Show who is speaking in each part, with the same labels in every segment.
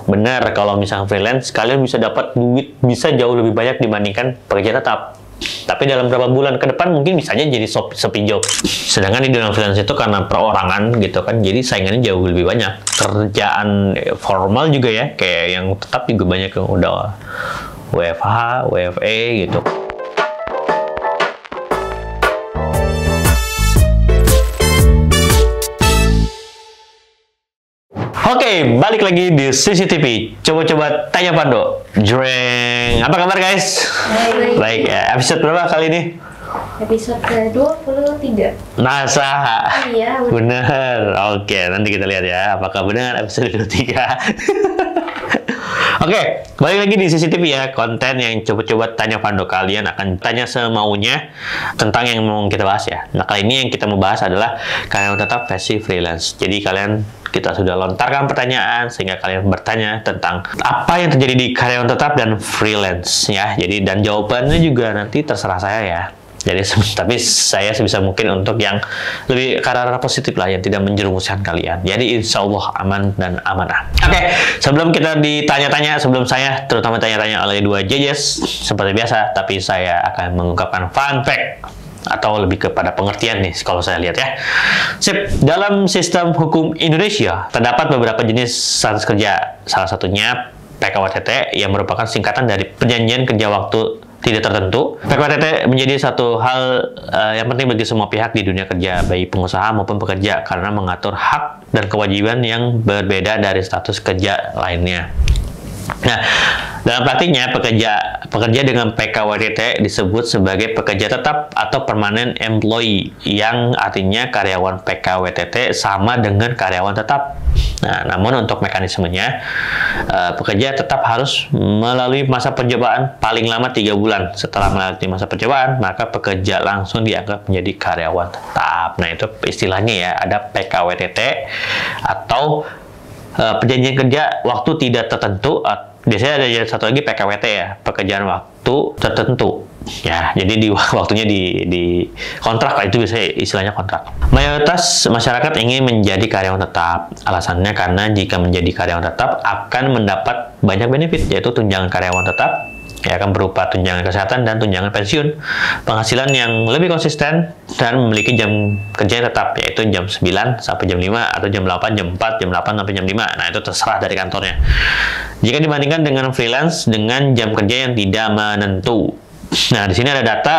Speaker 1: benar kalau misalnya freelance, kalian bisa dapat duit bisa jauh lebih banyak dibandingkan pekerja tetap. Tapi dalam beberapa bulan ke depan mungkin bisa aja jadi sepi job. Sedangkan di dalam freelance itu karena perorangan gitu kan, jadi saingannya jauh lebih banyak. Kerjaan formal juga ya, kayak yang tetap juga banyak yang udah WFH, WFE gitu. Oke, balik lagi di CCTV. Coba-coba tanya Pando. Jreng. Apa kabar guys? Baik ya. Episode berapa kali ini?
Speaker 2: Episode ke-23.
Speaker 1: Nasa.
Speaker 2: Iya,
Speaker 1: bener. Oke, nanti kita lihat ya. Apakah benar episode 23? Oke, balik lagi di CCTV ya. Konten yang coba-coba tanya Pando. Kalian akan tanya semaunya tentang yang mau kita bahas ya. Nah, kali ini yang kita mau bahas adalah karyawan tetap versi freelance. Jadi kita sudah lontarkan pertanyaan sehingga kalian bertanya tentang apa yang terjadi di karyawan tetap dan freelance ya. Jadi dan jawabannya juga nanti terserah saya ya. Jadi tapi saya sebisa mungkin untuk yang lebih ke arah positif lah, yang tidak menjerumuskan kalian. Jadi insya Allah aman dan amanah. Oke, sebelum kita ditanya-tanya, sebelum saya terutama tanya-tanya oleh dua judges seperti biasa, tapi saya akan mengungkapkan fun fact atau lebih kepada pengertian nih kalau saya lihat ya. Sip, dalam sistem hukum Indonesia terdapat beberapa jenis status kerja. Salah satunya PKWTT yang merupakan singkatan dari perjanjian kerja waktu tidak tertentu. PKWTT menjadi satu hal yang penting bagi semua pihak di dunia kerja, baik pengusaha maupun pekerja, karena mengatur hak dan kewajiban yang berbeda dari status kerja lainnya. Nah, dalam praktiknya pekerja dengan PKWTT disebut sebagai pekerja tetap atau permanent employee, yang artinya karyawan PKWTT sama dengan karyawan tetap. Nah, namun untuk mekanismenya, pekerja tetap harus melalui masa percobaan paling lama 3 bulan. Setelah melalui masa percobaan, maka pekerja langsung dianggap menjadi karyawan tetap. Nah, itu istilahnya ya, ada PKWTT atau perjanjian kerja waktu tidak tertentu. Biasanya ada satu lagi PKWT ya, pekerjaan waktu tertentu ya. Jadi waktunya di kontrak lah, itu biasanya istilahnya kontrak. Mayoritas masyarakat ingin menjadi karyawan tetap. Alasannya karena jika menjadi karyawan tetap akan mendapat banyak benefit, yaitu tunjangan karyawan tetap ya, akan berupa tunjangan kesehatan dan tunjangan pensiun, penghasilan yang lebih konsisten, dan memiliki jam kerja yang tetap, yaitu jam 9 sampai jam 5 atau jam 8, jam 4, jam 8 sampai jam 5. Nah, itu terserah dari kantornya. Jika dibandingkan dengan freelance dengan jam kerja yang tidak menentu. Nah, di sini ada data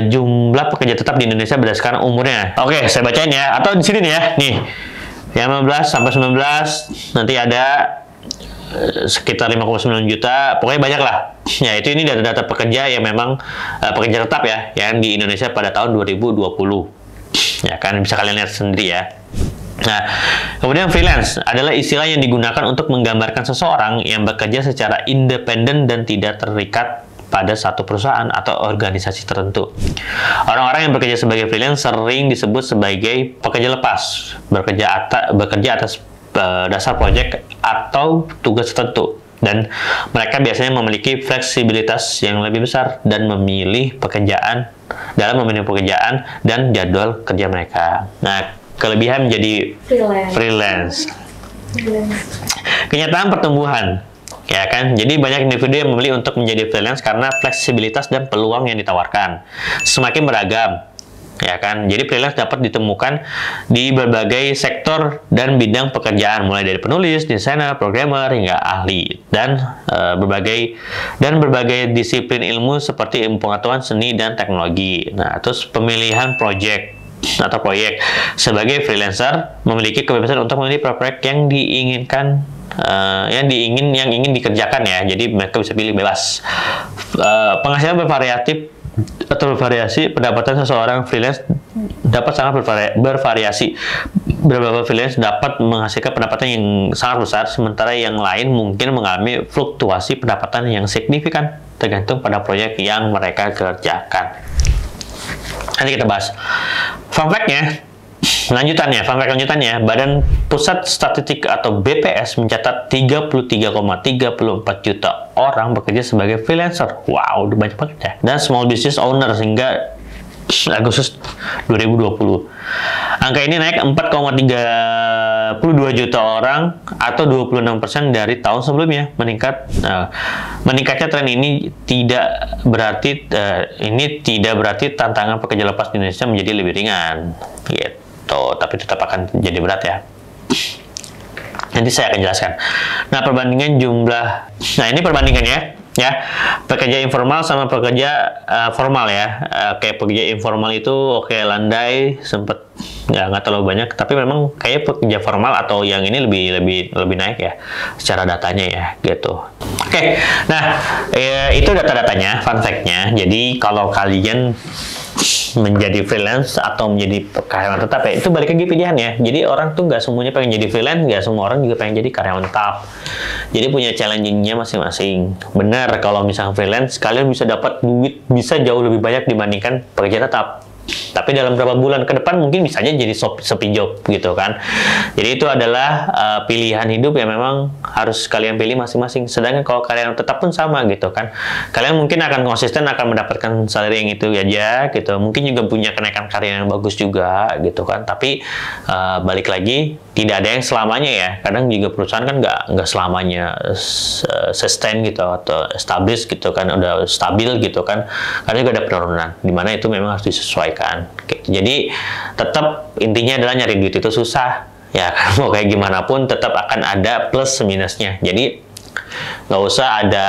Speaker 1: jumlah pekerja tetap di Indonesia berdasarkan umurnya. Oke, saya bacain ya. Atau di sini nih ya. Nih. Yang 15 sampai 19 nanti ada sekitar 5,9 juta, pokoknya banyak lah. Ya, itu ini data-data pekerja yang memang pekerja tetap ya, yang di Indonesia pada tahun 2020. Ya kan, bisa kalian lihat sendiri ya. Nah, kemudian freelance adalah istilah yang digunakan untuk menggambarkan seseorang yang bekerja secara independen dan tidak terikat pada satu perusahaan atau organisasi tertentu. Orang-orang yang bekerja sebagai freelance sering disebut sebagai pekerja lepas, bekerja atas dasar proyek atau tugas tertentu, dan mereka biasanya memiliki fleksibilitas yang lebih besar dan memilih pekerjaan dan jadwal kerja mereka. Nah, kelebihan menjadi freelance. Kenyataan pertumbuhan ya kan, jadi banyak individu yang memilih untuk menjadi freelance karena fleksibilitas dan peluang yang ditawarkan semakin beragam. Ya kan, jadi freelance dapat ditemukan di berbagai sektor dan bidang pekerjaan, mulai dari penulis, desainer, programmer hingga ahli, dan berbagai disiplin ilmu seperti pengetahuan seni dan teknologi. Nah, terus pemilihan proyek sebagai freelancer memiliki kebebasan untuk memilih proyek yang diinginkan, yang ingin dikerjakan ya. Jadi mereka bisa pilih bebas. Penghasilan bervariasi. Pendapatan seseorang freelance dapat sangat bervariasi. Beberapa freelance dapat menghasilkan pendapatan yang sangat besar, sementara yang lain mungkin mengalami fluktuasi pendapatan yang signifikan tergantung pada proyek yang mereka kerjakan. Nanti kita bahas fun fact-nya. Fun fact lanjutannya, Badan Pusat Statistik atau BPS mencatat 33,34 juta orang bekerja sebagai freelancer. Wow, udah banyak banget ya. Dan small business owner hingga Agustus 2020. Angka ini naik 4,3 juta orang atau 26% dari tahun sebelumnya meningkat. Meningkatnya tren ini tidak berarti tantangan pekerja lepas di Indonesia menjadi lebih ringan, gitu. Tapi tetap akan jadi berat ya. Nanti saya akan jelaskan. Nah, ini perbandingannya ya, pekerja informal sama pekerja formal ya. Kayak pekerja informal itu landai sempet nggak terlalu banyak, tapi memang kayak pekerja formal atau yang ini lebih naik ya secara datanya ya, gitu. Oke. Nah, itu data-datanya, fun fact-nya. Jadi kalau kalian menjadi freelance atau menjadi karyawan tetap ya, itu balik lagi pilihan ya. Jadi orang tuh nggak semuanya pengen jadi freelance, nggak semua orang juga pengen jadi karyawan tetap. Jadi punya challenge-nya masing-masing. Benar, kalau misalnya freelance kalian bisa dapat duit bisa jauh lebih banyak dibandingkan pekerja tetap. Tapi dalam beberapa bulan ke depan mungkin misalnya jadi sepi job gitu kan. Jadi itu adalah pilihan hidup yang memang harus kalian pilih masing-masing. Sedangkan kalau kalian tetap pun sama gitu kan. Kalian mungkin akan konsisten akan mendapatkan salary yang itu aja gitu. Mungkin juga punya kenaikan karir yang bagus juga gitu kan. Tapi balik lagi tidak ada yang selamanya ya. Kadang juga perusahaan kan nggak selamanya sustain gitu atau established gitu kan, udah stabil gitu kan. Karena juga ada penurunan di mana itu memang harus disesuaikan. Jadi tetap intinya adalah nyari duit itu susah ya kan, mau kayak gimana pun tetap akan ada plus minusnya. Jadi nggak usah ada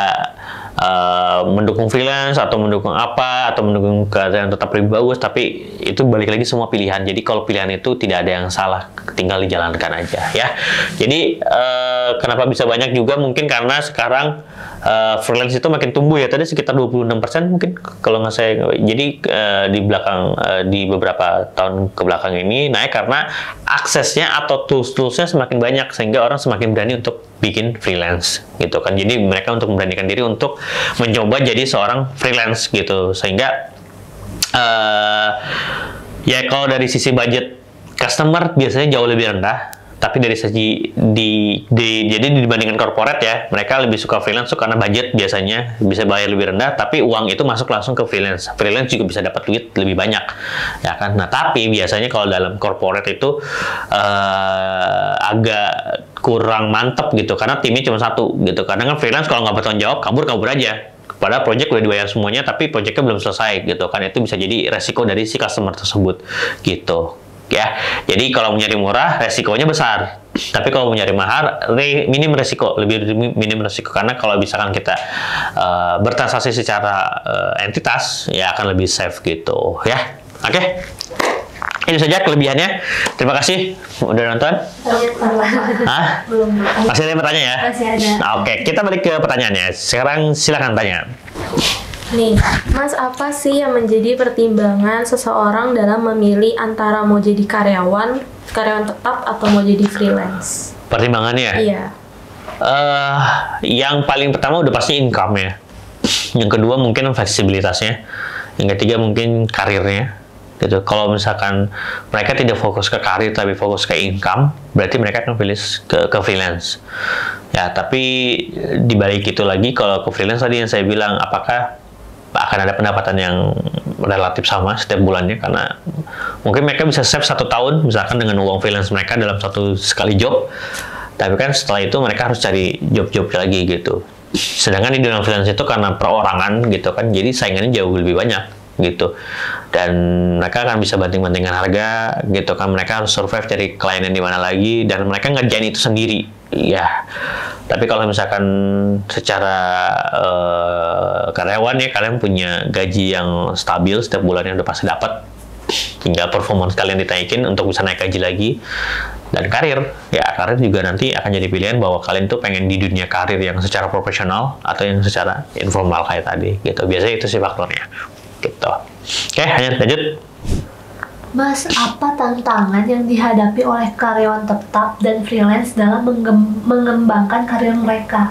Speaker 1: mendukung freelance atau mendukung apa atau mendukung kerjaan tetap lebih bagus, tapi itu balik lagi semua pilihan. Jadi kalau pilihan itu tidak ada yang salah, tinggal dijalankan aja ya. Jadi kenapa bisa banyak juga mungkin karena sekarang freelance itu makin tumbuh ya, tadi sekitar 26% mungkin kalau nggak saya. Jadi di beberapa tahun ke belakang ini naik karena aksesnya atau tools-toolsnya semakin banyak sehingga orang semakin berani untuk bikin freelance gitu kan. Jadi mereka untuk memberanikan diri untuk mencoba jadi seorang freelance gitu, sehingga ya kalau dari sisi budget customer biasanya jauh lebih rendah. Tapi dari segi jadi dibandingkan corporate ya, mereka lebih suka freelance karena budget biasanya bisa bayar lebih rendah, tapi uang itu masuk langsung ke freelance. Freelance juga bisa dapat duit lebih banyak, ya kan? Nah, tapi biasanya kalau dalam corporate itu agak kurang mantep gitu, karena timnya cuma satu gitu. Kadang kan freelance kalau nggak bertanggung jawab, kabur aja. Padahal project udah dibayar semuanya, tapi projectnya belum selesai gitu kan. Itu bisa jadi resiko dari si customer tersebut gitu. Ya, jadi kalau mau nyari murah resikonya besar, tapi kalau mau nyari mahal minim resiko, lebih minim resiko, karena kalau misalkan kita bertransaksi secara entitas ya akan lebih safe gitu ya. Oke. Itu saja kelebihannya. Terima kasih udah nonton. Hah?
Speaker 2: Belum.
Speaker 1: Masih ada yang bertanya ya?
Speaker 2: Masih ada.
Speaker 1: Oke, kita balik ke pertanyaannya. Sekarang silakan tanya.
Speaker 2: Nih, Mas, apa sih yang menjadi pertimbangan seseorang dalam memilih antara mau jadi karyawan tetap atau mau jadi freelance?
Speaker 1: Pertimbangannya?
Speaker 2: Iya.
Speaker 1: Yang paling pertama udah pasti income ya. Yang kedua mungkin fleksibilitasnya. Yang ketiga mungkin karirnya. Gitu. Kalau misalkan mereka tidak fokus ke karir tapi fokus ke income, berarti mereka akan pilih ke freelance. Ya, tapi dibalik itu lagi kalau ke freelance tadi yang saya bilang, apakah akan ada pendapatan yang relatif sama setiap bulannya, karena mungkin mereka bisa save 1 tahun misalkan dengan uang freelance mereka dalam sekali job, tapi kan setelah itu mereka harus cari job-job lagi gitu. Sedangkan di dalam freelance itu karena perorangan gitu kan, jadi saingannya jauh lebih banyak gitu, dan mereka akan bisa banting-bantingan harga gitu kan. Mereka harus survive cari klien yang di mana lagi, dan mereka ngerjain itu sendiri ya. Tapi kalau misalkan secara karyawan ya, kalian punya gaji yang stabil setiap bulannya udah pasti dapat, tinggal performance kalian ditaikin untuk bisa naik gaji lagi. Dan karir juga nanti akan jadi pilihan bahwa kalian tuh pengen di dunia karir yang secara profesional atau yang secara informal kayak tadi gitu. Biasanya itu sih faktornya gitu. Oke, lanjut.
Speaker 3: Mas, apa tantangan yang dihadapi oleh karyawan tetap dan freelance dalam mengembangkan karir mereka?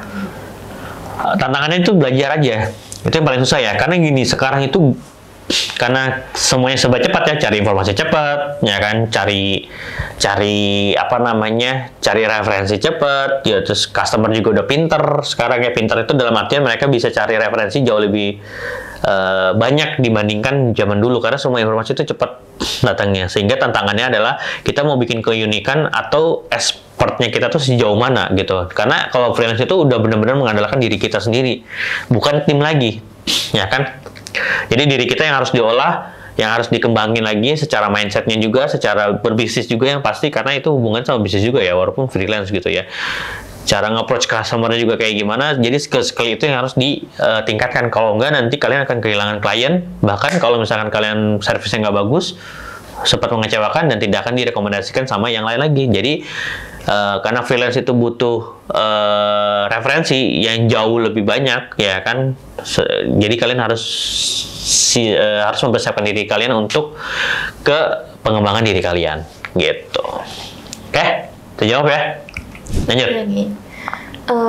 Speaker 1: Tantangannya itu belajar aja. Itu yang paling susah ya. Karena gini, sekarang itu karena semuanya serba cepat ya, cari informasi cepat, ya kan, cari referensi cepat, ya, terus customer juga udah pinter sekarang ya. Pinter itu dalam artian mereka bisa cari referensi jauh lebih banyak dibandingkan zaman dulu, karena semua informasi itu cepat datangnya. Sehingga tantangannya adalah kita mau bikin keunikan atau expertnya kita tuh sejauh mana gitu. Karena kalau freelance itu udah benar-benar mengandalkan diri kita sendiri, bukan tim lagi, ya kan? Jadi diri kita yang harus diolah, yang harus dikembangin lagi secara mindsetnya juga, secara berbisnis juga yang pasti, karena itu hubungan sama bisnis juga ya, walaupun freelance gitu ya. Cara nge-approach customer juga kayak gimana, jadi skill-skill itu yang harus ditingkatkan. Kalau enggak nanti kalian akan kehilangan klien, bahkan kalau misalkan kalian servisnya nggak bagus, sempat mengecewakan dan tidak akan direkomendasikan sama yang lain lagi. Jadi karena freelance itu butuh referensi yang jauh lebih banyak, ya kan. Jadi kalian harus mempersiapkan diri kalian untuk ke pengembangan diri kalian, gitu. Oke, terjawab ya. Lanjut.
Speaker 2: Lagi.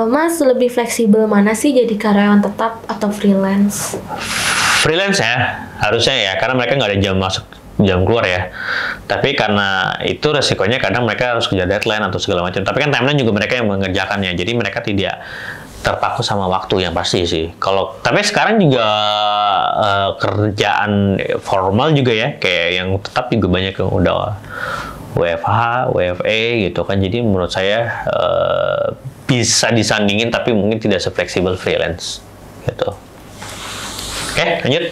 Speaker 2: Mas lebih fleksibel mana sih jadi karyawan tetap atau freelance?
Speaker 1: Freelance ya, harusnya ya, karena mereka nggak ada jam masuk, jam keluar ya. Tapi karena itu resikonya kadang mereka harus kerja deadline atau segala macam. Tapi kan timeline juga mereka yang mengerjakannya, jadi mereka tidak terpaku sama waktu yang pasti sih. Tapi sekarang juga kerjaan formal juga ya, kayak yang tetap juga banyak yang udah WFH, WFE gitu kan. Jadi menurut saya bisa disandingin, tapi mungkin tidak se-fleksibel freelance gitu. Oke, lanjut.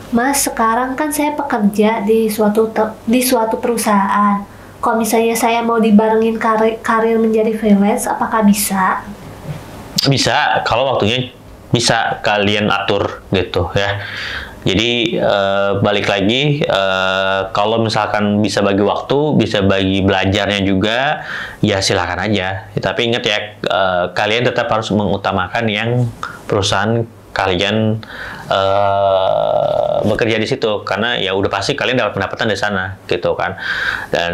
Speaker 3: Mas, sekarang kan saya pekerja di suatu perusahaan. Kalau misalnya saya mau dibarengin karir menjadi freelance, apakah bisa?
Speaker 1: Bisa, kalau waktunya bisa kalian atur gitu ya. Jadi balik lagi, kalau misalkan bisa bagi waktu, bisa bagi belajarnya juga, ya silakan aja. Tapi ingat ya, kalian tetap harus mengutamakan yang perusahaan kalian bekerja di situ, karena ya udah pasti kalian dapat pendapatan dari sana gitu kan. Dan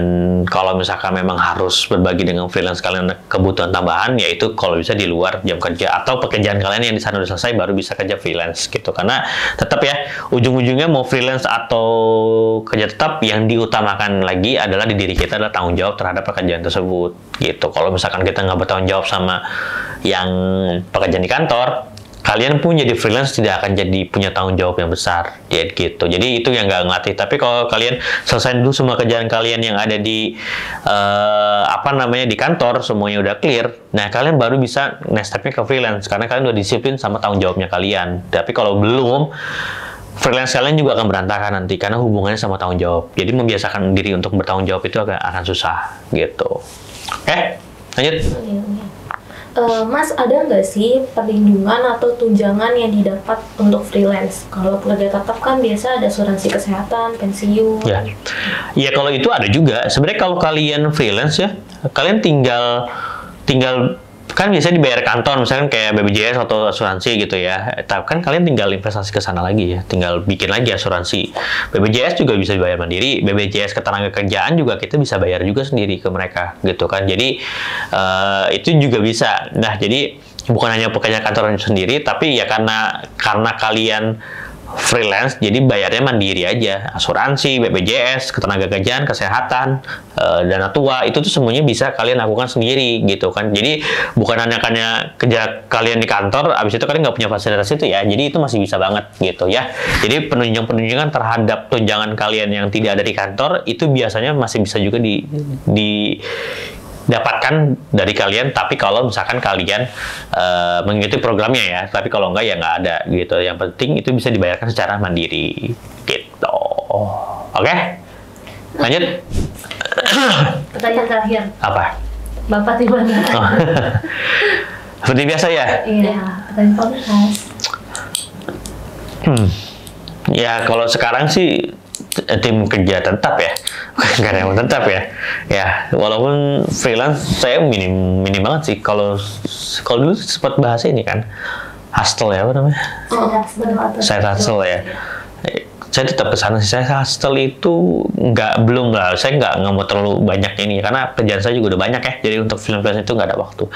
Speaker 1: kalau misalkan memang harus berbagi dengan freelance kalian kebutuhan tambahan, yaitu kalau bisa di luar jam kerja atau pekerjaan kalian yang di sana udah selesai baru bisa kerja freelance gitu. Karena tetap ya, ujung-ujungnya mau freelance atau kerja tetap, yang diutamakan lagi adalah di diri kita adalah tanggung jawab terhadap pekerjaan tersebut gitu. Kalau misalkan kita nggak bertanggung jawab sama yang pekerjaan di kantor, kalian pun jadi freelance tidak akan jadi punya tanggung jawab yang besar, ya gitu. Jadi itu yang nggak ngelatih. Tapi kalau kalian selesai dulu semua kerjaan kalian yang ada di di kantor, semuanya udah clear, nah kalian baru bisa next step-nya ke freelance, karena kalian udah disiplin sama tanggung jawabnya kalian. Tapi kalau belum, freelance kalian juga akan berantakan nanti, karena hubungannya sama tanggung jawab. Jadi membiasakan diri untuk bertanggung jawab itu akan susah, gitu. Oke, lanjut.
Speaker 2: Mas, ada nggak sih perlindungan atau tunjangan yang didapat untuk freelance? Kalau kerja tetap kan biasa ada asuransi kesehatan, pensiun.
Speaker 1: Ya kalau itu ada juga. Sebenarnya kalau kalian freelance ya, kalian tinggal kan biasanya dibayar kantor, misalkan kayak BPJS atau asuransi gitu ya. Tapi kan kalian tinggal investasi ke sana lagi ya, tinggal bikin lagi asuransi. BPJS juga bisa dibayar mandiri, BPJS ketenaga kerjaan juga kita bisa bayar juga sendiri ke mereka gitu kan. Jadi itu juga bisa. Nah, jadi bukan hanya pekerja kantoran sendiri, tapi ya karena kalian freelance, jadi bayarnya mandiri aja. Asuransi, BPJS, ketenaga kerjaan, kesehatan, dana tua, itu tuh semuanya bisa kalian lakukan sendiri gitu kan. Jadi bukan hanya kerja kalian di kantor, abis itu kalian nggak punya fasilitas itu ya. Jadi itu masih bisa banget gitu ya. Jadi penunjangan terhadap tunjangan kalian yang tidak ada di kantor, itu biasanya masih bisa juga dapatkan dari kalian, tapi kalau misalkan kalian mengikuti programnya ya. Tapi kalau enggak ya nggak ada gitu. Yang penting itu bisa dibayarkan secara mandiri gitu. Oke? Lanjut.
Speaker 3: Pertanyaan terakhir.
Speaker 1: Apa?
Speaker 3: Bapak di mana?
Speaker 1: Seperti biasa ya?
Speaker 3: Iya, pertanyaan podcast.
Speaker 1: Ya kalau sekarang sih tim kerja tetap ya, bukan karyawan tetap ya. Ya walaupun freelance saya minim banget sih. Kalau dulu sempat bahas ini kan, hustle ya, apa namanya? Side hustle ya. Saya tetap ke sana sih. Saya hustle itu belum lah. Saya nggak mau terlalu banyak ini karena kerjaan saya juga udah banyak ya. Jadi untuk freelance itu nggak ada waktu.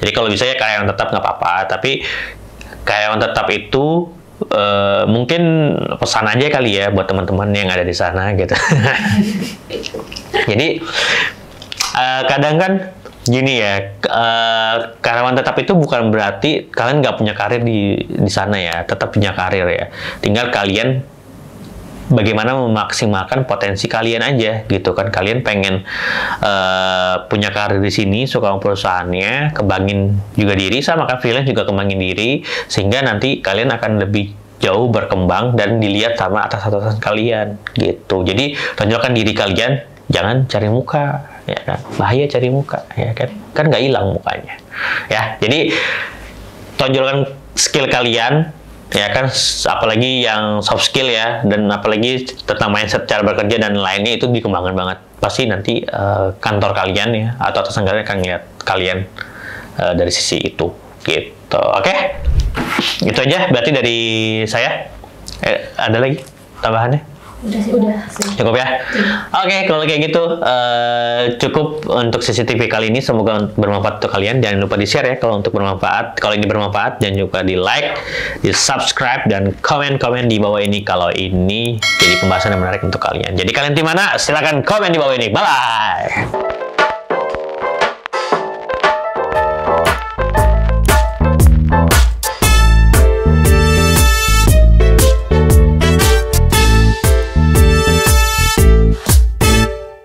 Speaker 1: Jadi kalau bisa ya karyawan tetap nggak apa-apa. Tapi karyawan tetap itu mungkin pesan aja kali ya buat teman-teman yang ada di sana gitu. Jadi kadang kan gini ya, karyawan tetap itu bukan berarti kalian nggak punya karir di sana ya, tetap punya karir ya. Tinggal kalian bagaimana memaksimalkan potensi kalian aja gitu kan. Kalian pengen punya karir di sini, suka sama perusahaannya, kembangin juga diri, sama kan freelance juga kembangin diri, sehingga nanti kalian akan lebih jauh berkembang dan dilihat sama atas-atasan kalian gitu. Jadi tonjolkan diri kalian, jangan cari muka, ya kan? Bahaya cari muka, ya kan? Kan nggak hilang mukanya, ya. Jadi tonjolkan skill kalian, ya kan, apalagi yang soft skill ya, dan apalagi tentang mindset cara bekerja dan lainnya itu dikembangkan banget. Pasti nanti kantor kalian ya atau atasan kalian akan lihat kalian dari sisi itu gitu. Oke? Itu aja berarti dari saya. Ada lagi tambahannya?
Speaker 2: Udah sih.
Speaker 1: Cukup ya? Oke, kalau kayak gitu cukup untuk CCTV kali ini. Semoga bermanfaat untuk kalian. Jangan lupa di-share ya kalau untuk bermanfaat. Kalau ini bermanfaat, jangan lupa di-like, di-subscribe, dan komen-komen di bawah ini kalau ini jadi pembahasan yang menarik untuk kalian. Jadi kalian di mana? Silakan komen di bawah ini. Bye-bye!